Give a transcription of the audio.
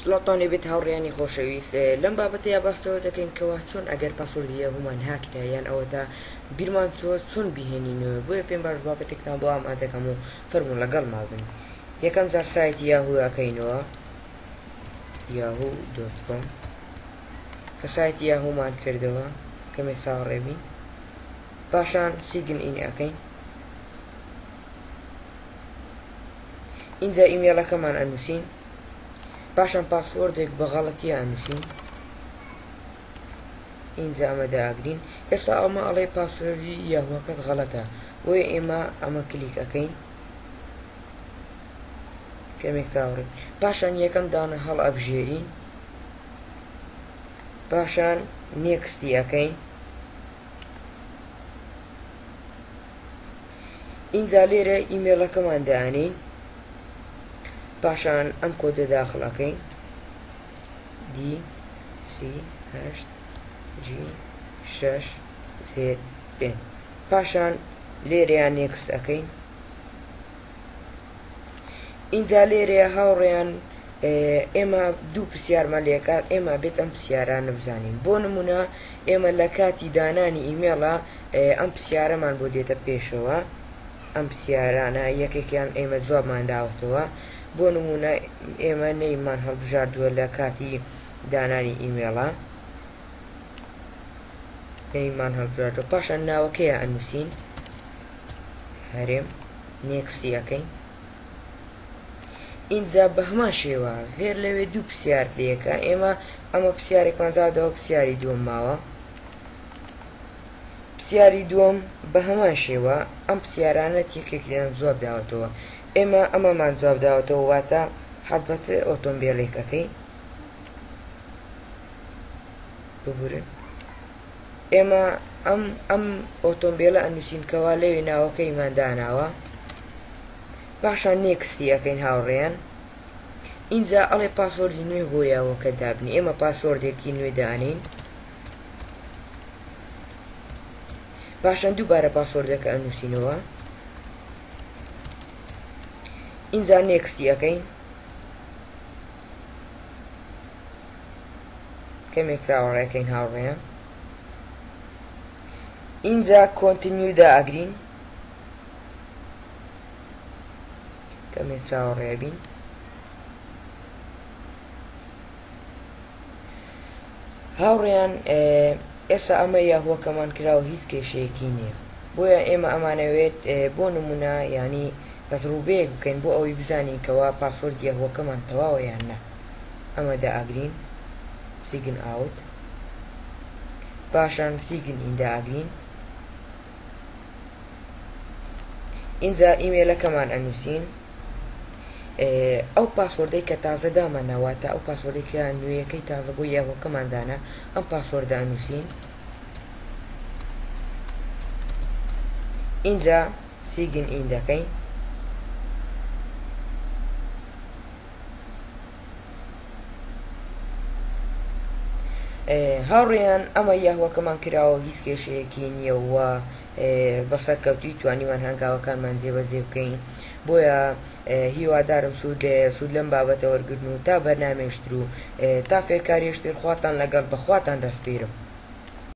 سڵاتانی بێت هاوڕێیانی خۆشەویست لەم بابەتە یا باستەوە دەکەین کەوا چۆن ئەگەر پاسوردیە هەمومان هاکرا یان ئەوەتا بیرمان چۆن بهێنینەوە بۆیە پێم باش بابەتێکتان بۆ ئامادەکەم و فەرموو لەگەڵ مابن. یەکەم جار سایتی یاهوو ئەکەینەوە yahoo.com کە سایتی یاهومان کردەوە کەمێک چاوەڕێبین، پاشان سیگن ئین ئەکەین، اینجا ئیمێلەکەمان ئەنووسین، پاشان پاسوردێک بە غەڵەتی ئەنووسین، اینجا ئەمە داگرین. ئێستا ئەمە ئەڵێ پاسوردی یاهوەکەت غەڵەتە، بۆیە ئێمە ئەمە کلیک ئەەکەین، کەمێک چاوەڕێین، پاشان یەکەم دانە هەڵ ئەبژێرین، پاشان نێکستی ئەەکەین، اینجا لێرە ئیمێلەکەمان دانین، پاشان ئەم کۆدە داخڵ ئەەکەین D8G6Z5، پاشان لێرەیان نێکست ئەەکەین. اینجا لێرەیە هاوڕێیان ئێمە دوو پرسیارمان لێکار، ئێمە بێت ئەم پرسیارانە بزانین. بۆ نمونە ئێمە لە کاتی دانانی ئیمێڵە ئەم پرسیارەمان بۆ دێتە پێشەوە، ئەم پرسیارانە یەکێکیان ئێمە جوابمان داوەتەوە، بۆ نمونە ئێمە نەیمان هەڵبژاردووە لە کاتی دانانی ئیمێڵە، نەیمان هەڵبژاردووە، پاشان ناوەکەیە ئەنووسین، هەرێم نێکستی ئەەکەین. اینجا بە هەمان شێوە غێر لەوێ دوو پرسیارت لێکە، ئێمە ئەمە پرسیارێکمان زادەوە، پرسیاری دووەم ماوە، پرسیاری دووەم بە هەمان شێوە ئەم پرسیارانەت یەکێکیان جواب داوەتەوە، ئێمە ئەمەمان جواب داوەتەوە، واتە حەزبەت ئۆتۆمبیلێکەکەی ببورن، ئێمە ئەم ئۆتۆمبیلە ئەنووسین کەوا لەوێ ناوەکەیمان داناوە، پاشان نێکستی ئەەکەین هاوڕێیان. اینجا ئەڵێ پاسوردی نوێ بۆ یاوەکە دابنی، ئێمە پاسوردێکی نوێ دانین، پاشان دووبارە پاسوردەکە ئەنووسینەوە، اینجا نێکستی ئەەکەین، کەمێک چاوەڕێەکەین هاوڕێیان، اینجا کۆنتینیو دائەگرین، کەمێک چاوەڕێبین، هاوڕێیان ئێستا ئەمە یاهوەکەمان کراوە هیچ کێشەیەکی نییە، بۆیە ئێمە ئەمانەوێت بۆ نمونە ینی دەستڕووبەیەک بکەین بۆ ئەوەی بزانین کەوا پاسوردی یاهوەکەمان تەواوە یان نە. ئەمە دائەگرین، سیگن ئاوت، پاشان سیگن ئین دائەگرین، اینجا ئیمێلەکەمان ئەنووسین، ئەو پاسوردەی کە تازە دامانەواتە ئەو پاسوردێکە نوێیەکەی تازە بۆ یاهوەکەمان دانا، ئەم پاسوردە ئەنووسین، اینجا سیگن ئین دەکەین، هاوڕێیان ئەمە یاهوەکەمان کراوە هیچ کێشەیەکی نییە و بەسەرکەوتوی توانیمان هەنگاوەکانمان جێبەجێ بکەین، بۆیە هیوادارم سوود لەم بابەتە وەرگرتن و تا بەرنامێشتر و تا فێرکاریشتر خواتان لەگەڵ بەخواتان دەسپێرم.